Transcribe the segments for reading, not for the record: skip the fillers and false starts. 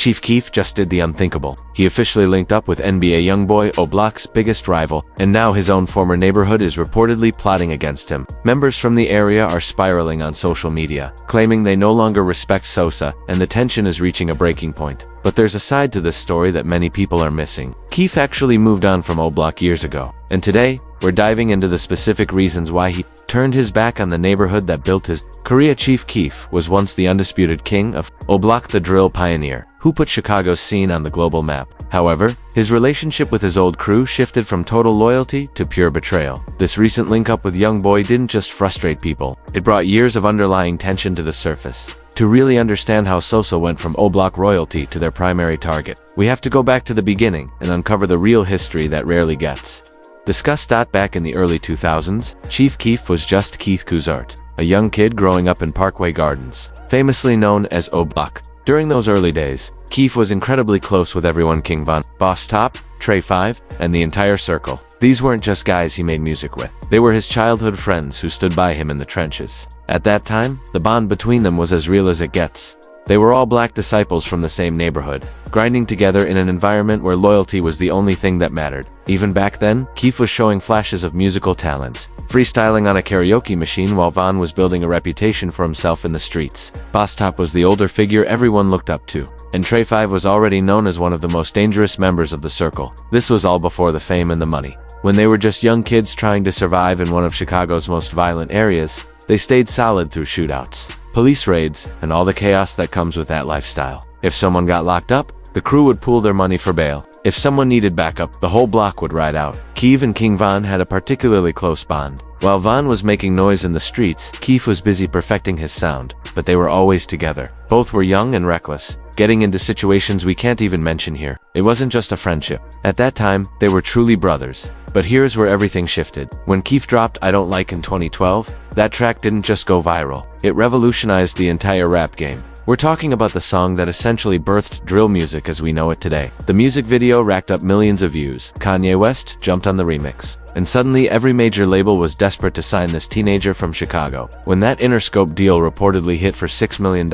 Chief Keef just did the unthinkable. He officially linked up with NBA youngboy OBlock's biggest rival, and now his own former neighborhood is reportedly plotting against him. Members from the area are spiraling on social media, claiming they no longer respect Sosa, and the tension is reaching a breaking point. But there's a side to this story that many people are missing. Keef actually moved on from OBlock years ago, and today, we're diving into the specific reasons why he turned his back on the neighborhood that built his career. Chief Keef was once the undisputed king of OBlock, the drill pioneer, who put Chicago's scene on the global map. However, his relationship with his old crew shifted from total loyalty to pure betrayal. This recent link-up with youngboy didn't just frustrate people, it brought years of underlying tension to the surface. To really understand how Sosa went from OBlock royalty to their primary target, we have to go back to the beginning and uncover the real history that rarely gets discussed. Back in the early 2000s, Chief Keef was just Keith Kuzart, a young kid growing up in Parkway Gardens, famously known as OBlock. During those early days, Keef was incredibly close with everyone: King Von, Boss Top, Trey 5, and the entire circle. These weren't just guys he made music with. They were his childhood friends who stood by him in the trenches. At that time, the bond between them was as real as it gets. They were all black disciples from the same neighborhood, grinding together in an environment where loyalty was the only thing that mattered. Even back then, Keef was showing flashes of musical talent, freestyling on a karaoke machine while Von was building a reputation for himself in the streets. Boss Top was the older figure everyone looked up to, and Trey 5 was already known as one of the most dangerous members of the circle. This was all before the fame and the money. When they were just young kids trying to survive in one of Chicago's most violent areas, they stayed solid through shootouts, police raids, and all the chaos that comes with that lifestyle. If someone got locked up, the crew would pool their money for bail. If someone needed backup, the whole block would ride out. Keef and King Von had a particularly close bond. While Von was making noise in the streets, Keef was busy perfecting his sound, but they were always together. Both were young and reckless, getting into situations we can't even mention here. It wasn't just a friendship. At that time, they were truly brothers. But here's where everything shifted. When Keef dropped I Don't Like in 2012, that track didn't just go viral. It revolutionized the entire rap game. We're talking about the song that essentially birthed drill music as we know it today. The music video racked up millions of views. Kanye West jumped on the remix, and suddenly every major label was desperate to sign this teenager from Chicago. When that Interscope deal reportedly hit for $6 million,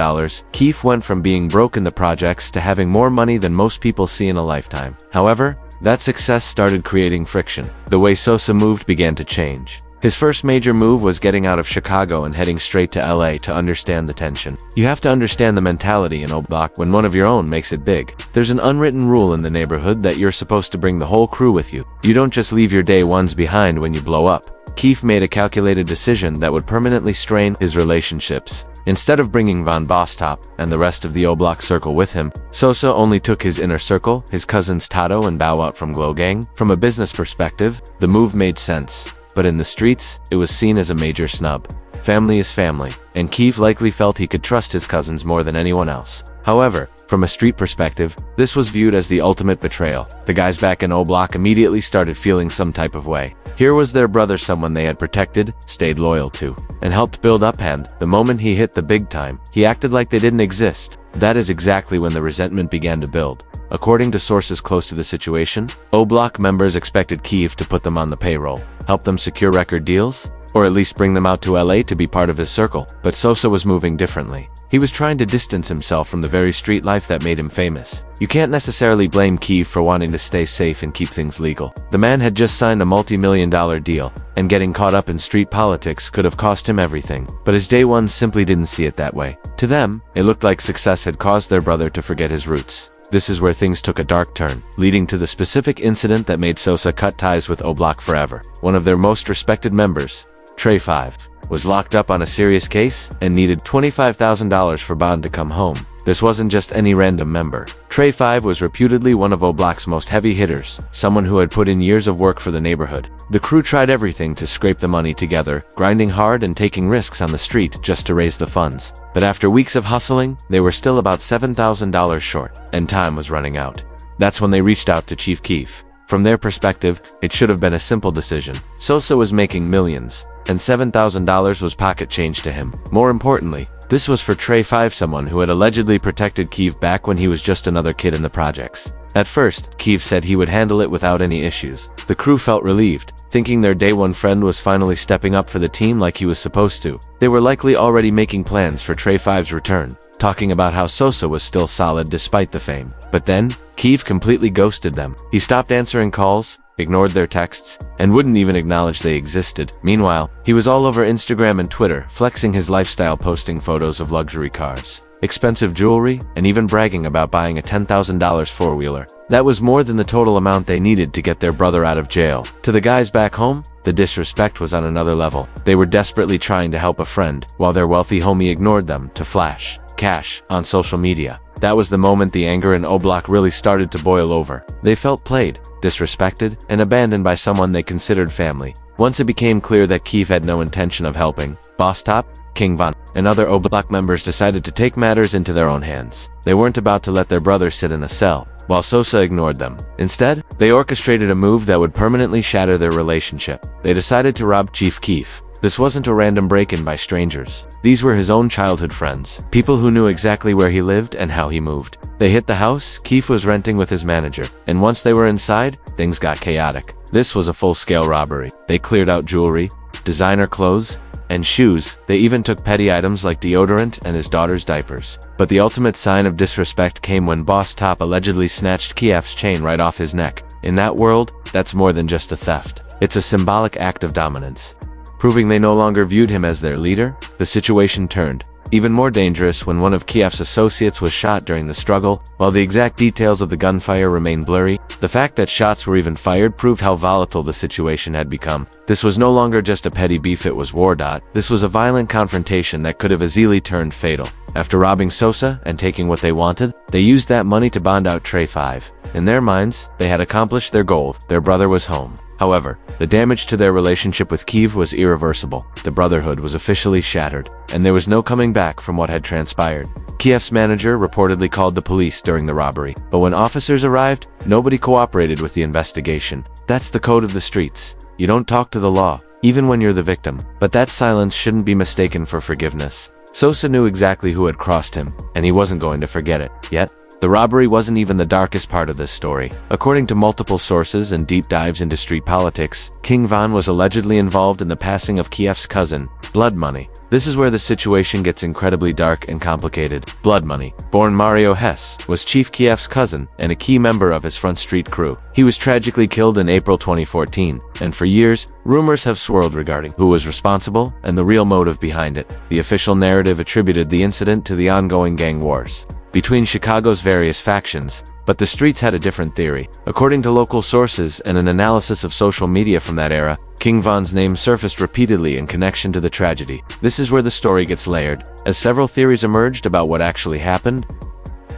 Keef went from being broke in the projects to having more money than most people see in a lifetime. However, that success started creating friction. The way Sosa moved began to change. His first major move was getting out of Chicago and heading straight to LA to understand the tension. You have to understand the mentality in OBlock. When one of your own makes it big, there's an unwritten rule in the neighborhood that you're supposed to bring the whole crew with you. You don't just leave your day ones behind when you blow up. Keef made a calculated decision that would permanently strain his relationships. Instead of bringing Von Boss Top and the rest of the OBlock circle with him, Sosa only took his inner circle, his cousins Tato and Bow Out from Glow Gang. From a business perspective, the move made sense. But in the streets, it was seen as a major snub. Family is family, and Keef likely felt he could trust his cousins more than anyone else. However, from a street perspective, this was viewed as the ultimate betrayal. The guys back in OBlock immediately started feeling some type of way. Here was their brother, someone they had protected, stayed loyal to, and helped build up, and the moment he hit the big time, he acted like they didn't exist. That is exactly when the resentment began to build. According to sources close to the situation, OBlock members expected Keef to put them on the payroll, help them secure record deals, or at least bring them out to LA to be part of his circle. But Sosa was moving differently. He was trying to distance himself from the very street life that made him famous. You can't necessarily blame Keef for wanting to stay safe and keep things legal. The man had just signed a multi-million-dollar deal, and getting caught up in street politics could have cost him everything. But his day ones simply didn't see it that way. To them, it looked like success had caused their brother to forget his roots. This is where things took a dark turn, leading to the specific incident that made Sosa cut ties with OBlock forever. One of their most respected members, Trey 5, was locked up on a serious case and needed $25,000 for bond to come home. This wasn't just any random member. Trey 5 was reputedly one of OBlock's most heavy hitters, someone who had put in years of work for the neighborhood. The crew tried everything to scrape the money together, grinding hard and taking risks on the street just to raise the funds. But after weeks of hustling, they were still about $7,000 short, and time was running out. That's when they reached out to Chief Keef. From their perspective, it should have been a simple decision. Sosa was making millions, and $7,000 was pocket change to him. More importantly, this was for Trey 5, someone who had allegedly protected Keef back when he was just another kid in the projects. At first, Keef said he would handle it without any issues. The crew felt relieved, thinking their day one friend was finally stepping up for the team like he was supposed to. They were likely already making plans for Trey 5's return, talking about how Sosa was still solid despite the fame. But then, Keef completely ghosted them. He stopped answering calls, ignored their texts, and wouldn't even acknowledge they existed. Meanwhile, he was all over Instagram and Twitter, flexing his lifestyle, posting photos of luxury cars, expensive jewelry, and even bragging about buying a $10,000 four-wheeler. That was more than the total amount they needed to get their brother out of jail. To the guys back home, the disrespect was on another level. They were desperately trying to help a friend, while their wealthy homie ignored them to flash cash on social media. That was the moment the anger in OBlock really started to boil over. They felt played, disrespected, and abandoned by someone they considered family. Once it became clear that Keef had no intention of helping, Boss Top, King Von, and other OBlock members decided to take matters into their own hands. They weren't about to let their brother sit in a cell, while Sosa ignored them. Instead, they orchestrated a move that would permanently shatter their relationship. They decided to rob Chief Keef. This wasn't a random break-in by strangers. These were his own childhood friends, people who knew exactly where he lived and how he moved. They hit the house Keef was renting with his manager, and once they were inside, things got chaotic. This was a full-scale robbery. They cleared out jewelry, designer clothes, and shoes. They even took petty items like deodorant and his daughter's diapers. But the ultimate sign of disrespect came when Boss Top allegedly snatched Keef's chain right off his neck. In that world, that's more than just a theft. It's a symbolic act of dominance. Proving they no longer viewed him as their leader, the situation turned even more dangerous when one of Keef's associates was shot during the struggle. While the exact details of the gunfire remain blurry, the fact that shots were even fired proved how volatile the situation had become. This was no longer just a petty beef, it was war. This was a violent confrontation that could have easily turned fatal. After robbing Sosa and taking what they wanted, they used that money to bond out Trey 5. In their minds, they had accomplished their goal. Their brother was home. However, the damage to their relationship with Keef was irreversible. The brotherhood was officially shattered, and there was no coming back from what had transpired. Keef's manager reportedly called the police during the robbery, but when officers arrived, nobody cooperated with the investigation. That's the code of the streets. You don't talk to the law, even when you're the victim. But that silence shouldn't be mistaken for forgiveness. Sosa knew exactly who had crossed him, and he wasn't going to forget it. Yet, the robbery wasn't even the darkest part of this story. According to multiple sources and deep dives into street politics, King Von was allegedly involved in the passing of Keef's cousin, Blood Money. This is where the situation gets incredibly dark and complicated. Blood Money, born Mario Hess, was Chief Keef's cousin and a key member of his Front Street crew. He was tragically killed in April 2014, and for years, rumors have swirled regarding who was responsible and the real motive behind it. The official narrative attributed the incident to the ongoing gang wars between Chicago's various factions, but the streets had a different theory. According to local sources and an analysis of social media from that era, King Von's name surfaced repeatedly in connection to the tragedy. This is where the story gets layered, as several theories emerged about what actually happened.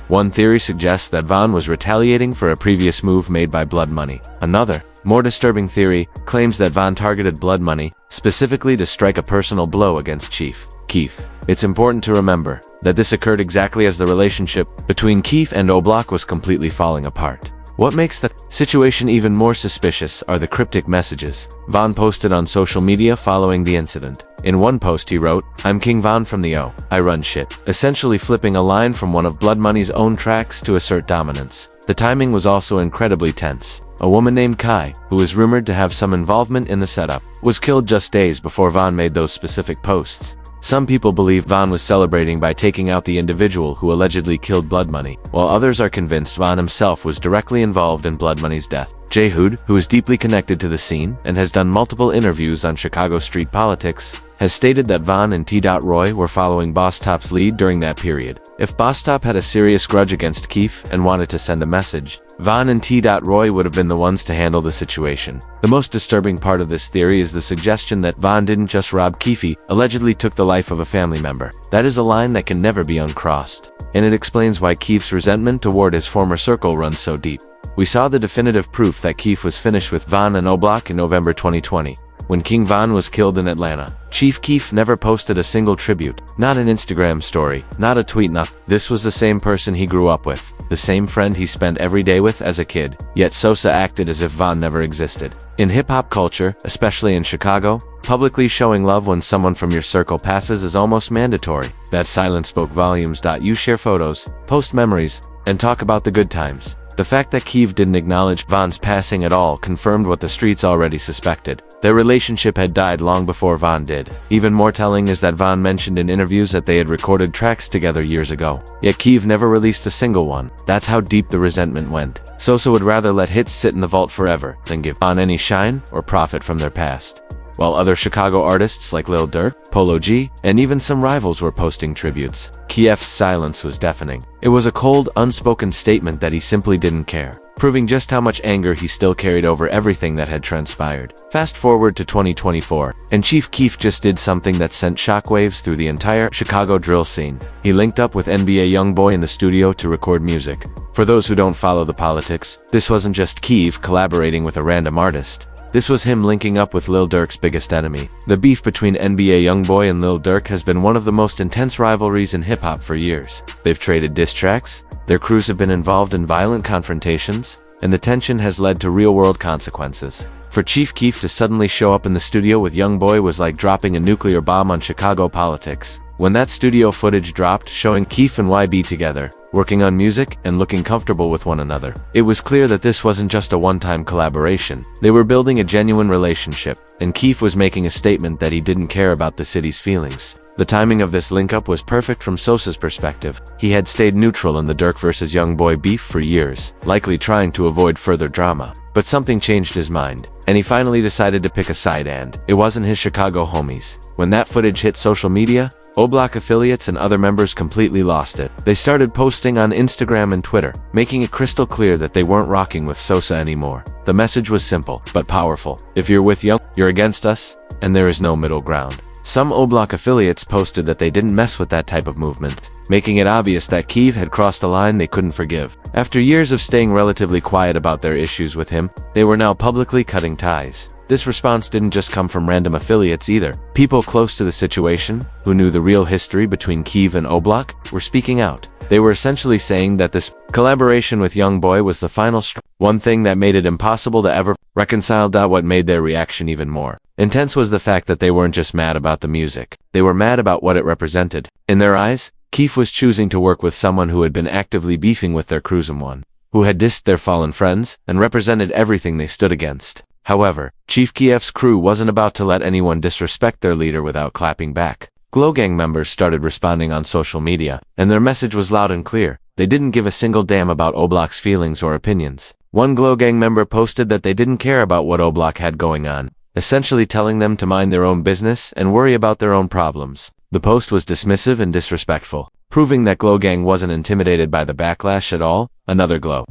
One theory suggests that Von was retaliating for a previous move made by Blood Money. Another, more disturbing theory, claims that Von targeted Blood Money, specifically to strike a personal blow against Chief Keef. It's important to remember that this occurred exactly as the relationship between Keef and OBlock was completely falling apart. What makes the situation even more suspicious are the cryptic messages Von posted on social media following the incident. In one post he wrote, "I'm King Von from the O. I run shit," essentially flipping a line from one of Blood Money's own tracks to assert dominance. The timing was also incredibly tense. A woman named Kai, who was rumored to have some involvement in the setup, was killed just days before Von made those specific posts. Some people believe Von was celebrating by taking out the individual who allegedly killed Blood Money, while others are convinced Von himself was directly involved in Blood Money's death. Jay Hood, who is deeply connected to the scene and has done multiple interviews on Chicago street politics, has stated that Von and T. Roy were following Boss Top's lead during that period. If Boss Top had a serious grudge against Keef and wanted to send a message, Von and T. Roy would have been the ones to handle the situation. The most disturbing part of this theory is the suggestion that Von didn't just rob Keef, he allegedly took the life of a family member. That is a line that can never be uncrossed, and it explains why Keef's resentment toward his former circle runs so deep. We saw the definitive proof that Keef was finished with Von and OBlock in November 2020. When King Von was killed in Atlanta, Chief Keef never posted a single tribute, not an Instagram story, not a tweet, nothing. This was the same person he grew up with, the same friend he spent every day with as a kid, yet Sosa acted as if Von never existed. In hip-hop culture, especially in Chicago, publicly showing love when someone from your circle passes is almost mandatory. That silence spoke volumes. You share photos, post memories, and talk about the good times. The fact that Keef didn't acknowledge Von's passing at all confirmed what the streets already suspected. Their relationship had died long before Von did. Even more telling is that Von mentioned in interviews that they had recorded tracks together years ago. Yet Keef never released a single one. That's how deep the resentment went. Sosa would rather let hits sit in the vault forever than give Von any shine or profit from their past. While other Chicago artists like Lil Durk, Polo G, and even some rivals were posting tributes, Keef's silence was deafening. It was a cold, unspoken statement that he simply didn't care, proving just how much anger he still carried over everything that had transpired. Fast forward to 2024, and Chief Keef just did something that sent shockwaves through the entire Chicago drill scene. He linked up with NBA YoungBoy in the studio to record music. For those who don't follow the politics, this wasn't just Keef collaborating with a random artist. This was him linking up with Lil Durk's biggest enemy. The beef between NBA YoungBoy and Lil Durk has been one of the most intense rivalries in hip-hop for years. They've traded diss tracks, their crews have been involved in violent confrontations, and the tension has led to real-world consequences. For Chief Keef to suddenly show up in the studio with YoungBoy was like dropping a nuclear bomb on Chicago politics. When that studio footage dropped showing Keef and YB together, working on music and looking comfortable with one another, it was clear that this wasn't just a one-time collaboration. They were building a genuine relationship, and Keef was making a statement that he didn't care about the city's feelings. The timing of this link-up was perfect from Sosa's perspective. He had stayed neutral in the Durk vs. YoungBoy beef for years, likely trying to avoid further drama. But something changed his mind, and he finally decided to pick a side, and it wasn't his Chicago homies. When that footage hit social media, OBlock affiliates and other members completely lost it. They started posting on Instagram and Twitter, making it crystal clear that they weren't rocking with Sosa anymore. The message was simple, but powerful. If you're with Young, you're against us, and there is no middle ground. Some OBlock affiliates posted that they didn't mess with that type of movement, making it obvious that Keef had crossed a line they couldn't forgive. After years of staying relatively quiet about their issues with him, they were now publicly cutting ties. This response didn't just come from random affiliates either. People close to the situation, who knew the real history between Keef and OBlock, were speaking out. They were essentially saying that this collaboration with YoungBoy was the final straw. One thing that made it impossible to ever reconcile. What made their reaction even more intense was the fact that they weren't just mad about the music. They were mad about what it represented. In their eyes, Keef was choosing to work with someone who had been actively beefing with their crews and one who had dissed their fallen friends and represented everything they stood against. However, Chief Keef's crew wasn't about to let anyone disrespect their leader without clapping back. Glow Gang members started responding on social media, and their message was loud and clear. They didn't give a single damn about OBlock's feelings or opinions. One Glow Gang member posted that they didn't care about what OBlock had going on, essentially telling them to mind their own business and worry about their own problems. The post was dismissive and disrespectful, proving that Glow Gang wasn't intimidated by the backlash at all. Another Glow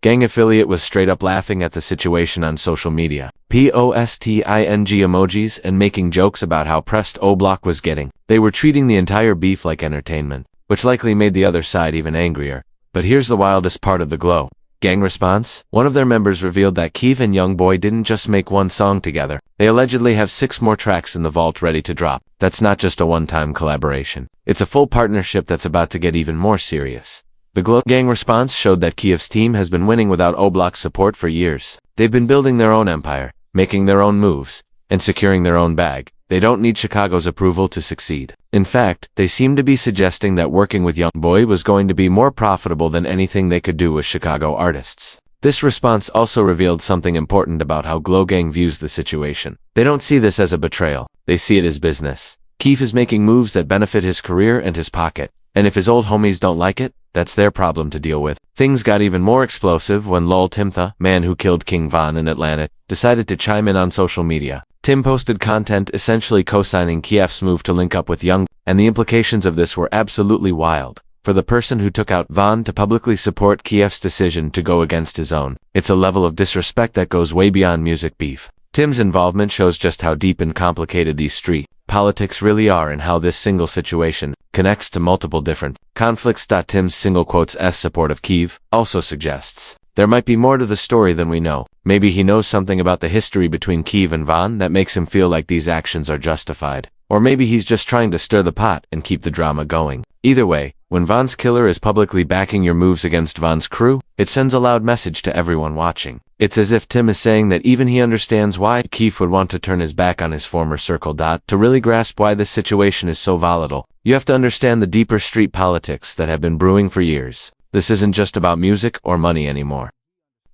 Gang affiliate was straight up laughing at the situation on social media, posting emojis and making jokes about how pressed OBlock was getting. They were treating the entire beef like entertainment, which likely made the other side even angrier. But here's the wildest part of the Glow Gang response. One of their members revealed that Keef and YoungBoy didn't just make one song together. They allegedly have 6 more tracks in the vault ready to drop. That's not just a one-time collaboration. It's a full partnership that's about to get even more serious. The Glow Gang response showed that Keef's team has been winning without OBlock's support for years. They've been building their own empire, making their own moves, and securing their own bag. They don't need Chicago's approval to succeed. In fact, they seem to be suggesting that working with YoungBoy was going to be more profitable than anything they could do with Chicago artists. This response also revealed something important about how Glow Gang views the situation. They don't see this as a betrayal. They see it as business. Keef is making moves that benefit his career and his pocket. And if his old homies don't like it, that's their problem to deal with. Things got even more explosive when Lol Timtha, man who killed King Von in Atlanta, decided to chime in on social media. Tim posted content essentially co-signing Keef's move to link up with Young, and the implications of this were absolutely wild. For the person who took out Von to publicly support Keef's decision to go against his own, it's a level of disrespect that goes way beyond music beef. Tim's involvement shows just how deep and complicated these street politics really are and how this single situation connects to multiple different conflicts. Tim's single quotes S support of Keef also suggests there might be more to the story than we know. Maybe he knows something about the history between Keef and Von that makes him feel like these actions are justified. Or maybe he's just trying to stir the pot and keep the drama going. Either way, when Von's killer is publicly backing your moves against Von's crew, it sends a loud message to everyone watching. It's as if Tim is saying that even he understands why Keef would want to turn his back on his former circle. To really grasp why this situation is so volatile, you have to understand the deeper street politics that have been brewing for years. This isn't just about music or money anymore.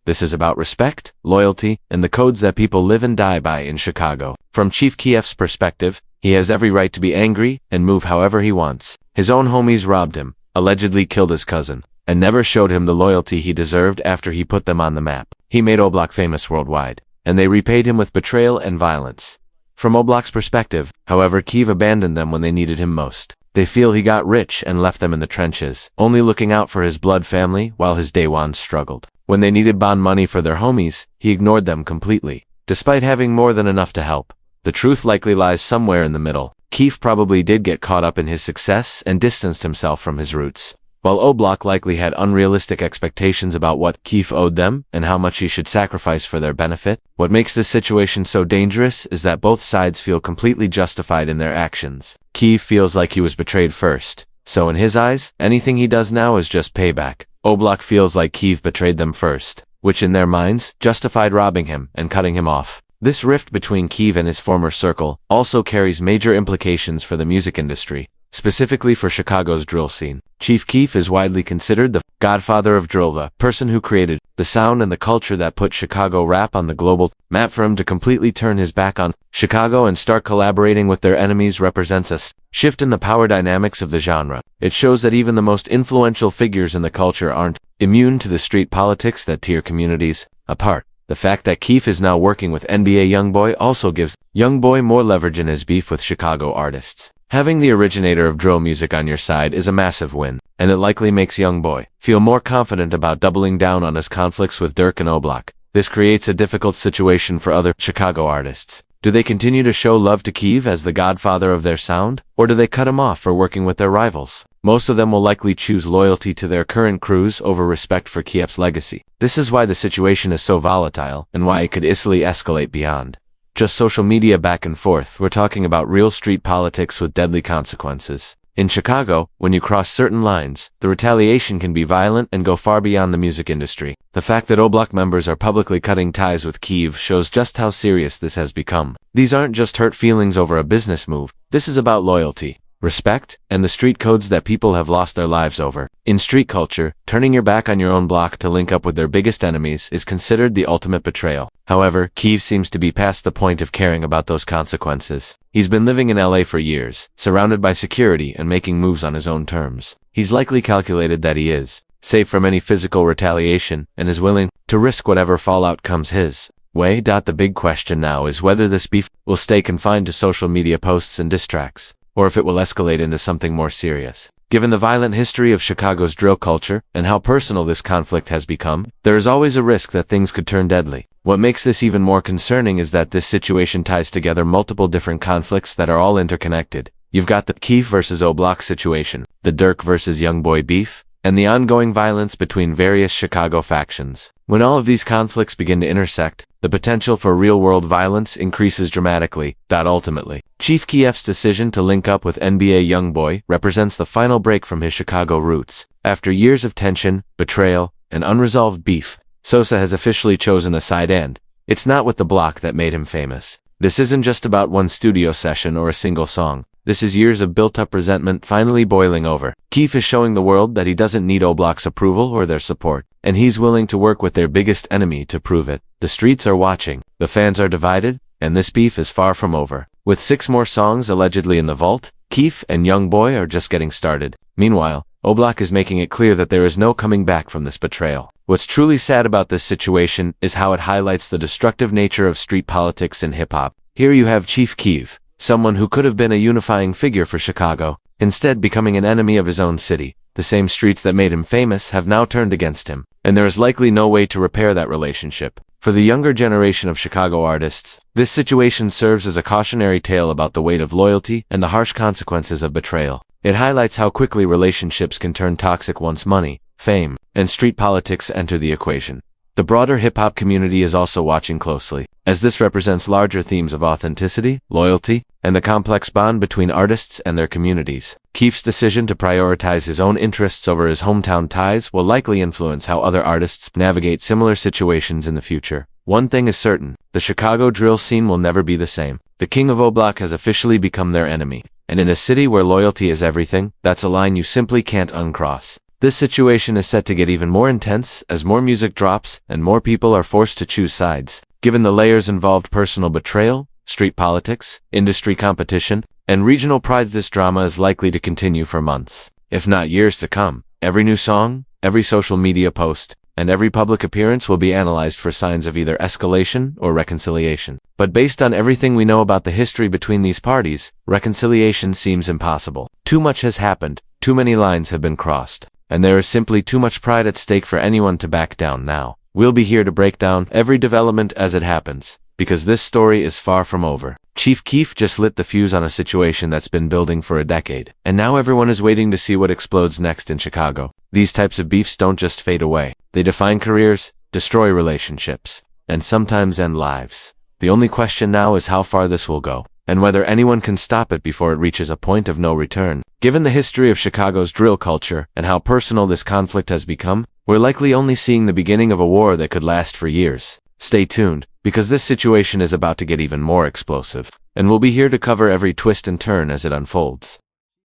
This is about respect, loyalty, and the codes that people live and die by in Chicago. From Chief Keef's perspective, he has every right to be angry and move however he wants. His own homies robbed him, allegedly killed his cousin, and never showed him the loyalty he deserved after he put them on the map. He made OBlock famous worldwide, and they repaid him with betrayal and violence. From OBlock's perspective, however, Keef abandoned them when they needed him most. They feel he got rich and left them in the trenches, only looking out for his blood family while his day ones struggled. When they needed bond money for their homies, he ignored them completely, despite having more than enough to help. The truth likely lies somewhere in the middle. Keef probably did get caught up in his success and distanced himself from his roots, while OBlock likely had unrealistic expectations about what Keef owed them and how much he should sacrifice for their benefit. What makes this situation so dangerous is that both sides feel completely justified in their actions. Keef feels like he was betrayed first, so in his eyes, anything he does now is just payback. OBlock feels like Keef betrayed them first, which in their minds justified robbing him and cutting him off. This rift between Keef and his former circle also carries major implications for the music industry, specifically for Chicago's drill scene. Chief Keef is widely considered the godfather of drill, the person who created the sound and the culture that put Chicago rap on the global map. For him to completely turn his back on Chicago and start collaborating with their enemies represents a shift in the power dynamics of the genre. It shows that even the most influential figures in the culture aren't immune to the street politics that tear communities apart. The fact that Keef is now working with NBA YoungBoy also gives YoungBoy more leverage in his beef with Chicago artists. Having the originator of drill music on your side is a massive win, and it likely makes YoungBoy feel more confident about doubling down on his conflicts with Dirk and OBlock. This creates a difficult situation for other Chicago artists. Do they continue to show love to Keef as the godfather of their sound, or do they cut him off for working with their rivals? Most of them will likely choose loyalty to their current crews over respect for Keef's legacy. This is why the situation is so volatile, and why it could easily escalate beyond just social media back and forth. We're talking about real street politics with deadly consequences. In Chicago, when you cross certain lines, the retaliation can be violent and go far beyond the music industry. The fact that OBlock members are publicly cutting ties with Keef shows just how serious this has become. These aren't just hurt feelings over a business move. This is about loyalty, respect, and the street codes that people have lost their lives over. In street culture, turning your back on your own block to link up with their biggest enemies is considered the ultimate betrayal. However, Keef seems to be past the point of caring about those consequences. He's been living in LA for years, surrounded by security and making moves on his own terms. He's likely calculated that he is safe from any physical retaliation and is willing to risk whatever fallout comes his way. The big question now is whether this beef will stay confined to social media posts and diss tracks, or if it will escalate into something more serious. Given the violent history of Chicago's drill culture and how personal this conflict has become, there is always a risk that things could turn deadly. What makes this even more concerning is that this situation ties together multiple different conflicts that are all interconnected. You've got the Keef versus OBlock situation, the Dirk versus YoungBoy beef, and the ongoing violence between various Chicago factions. When all of these conflicts begin to intersect, the potential for real-world violence increases dramatically. Ultimately, Chief Keef's decision to link up with NBA YoungBoy represents the final break from his Chicago roots. After years of tension, betrayal, and unresolved beef, Sosa has officially chosen a side, and it's not with the block that made him famous. This isn't just about one studio session or a single song. This is years of built-up resentment finally boiling over. Keef is showing the world that he doesn't need OBlock's approval or their support, and he's willing to work with their biggest enemy to prove it. The streets are watching, the fans are divided, and this beef is far from over. With 6 more songs allegedly in the vault, Keef and YoungBoy are just getting started. Meanwhile, OBlock is making it clear that there is no coming back from this betrayal. What's truly sad about this situation is how it highlights the destructive nature of street politics and hip-hop. Here you have Chief Keef, someone who could have been a unifying figure for Chicago, instead becoming an enemy of his own city. The same streets that made him famous have now turned against him, and there is likely no way to repair that relationship. For the younger generation of Chicago artists, this situation serves as a cautionary tale about the weight of loyalty and the harsh consequences of betrayal. It highlights how quickly relationships can turn toxic once money, fame, and street politics enter the equation. The broader hip-hop community is also watching closely, as this represents larger themes of authenticity, loyalty, and the complex bond between artists and their communities. Keef's decision to prioritize his own interests over his hometown ties will likely influence how other artists navigate similar situations in the future. One thing is certain, the Chicago drill scene will never be the same. The king of OBlock has officially become their enemy, and in a city where loyalty is everything, that's a line you simply can't uncross. This situation is set to get even more intense as more music drops and more people are forced to choose sides. Given the layers involved: personal betrayal, street politics, industry competition, and regional pride, this drama is likely to continue for months, if not years to come. Every new song, every social media post, and every public appearance will be analyzed for signs of either escalation or reconciliation. But based on everything we know about the history between these parties, reconciliation seems impossible. Too much has happened, too many lines have been crossed, and there is simply too much pride at stake for anyone to back down now. We'll be here to break down every development as it happens, because this story is far from over. Chief Keef just lit the fuse on a situation that's been building for a decade, and now everyone is waiting to see what explodes next in Chicago. These types of beefs don't just fade away. They define careers, destroy relationships, and sometimes end lives. The only question now is how far this will go, and whether anyone can stop it before it reaches a point of no return. Given the history of Chicago's drill culture and how personal this conflict has become, we're likely only seeing the beginning of a war that could last for years. Stay tuned, because this situation is about to get even more explosive, and we'll be here to cover every twist and turn as it unfolds.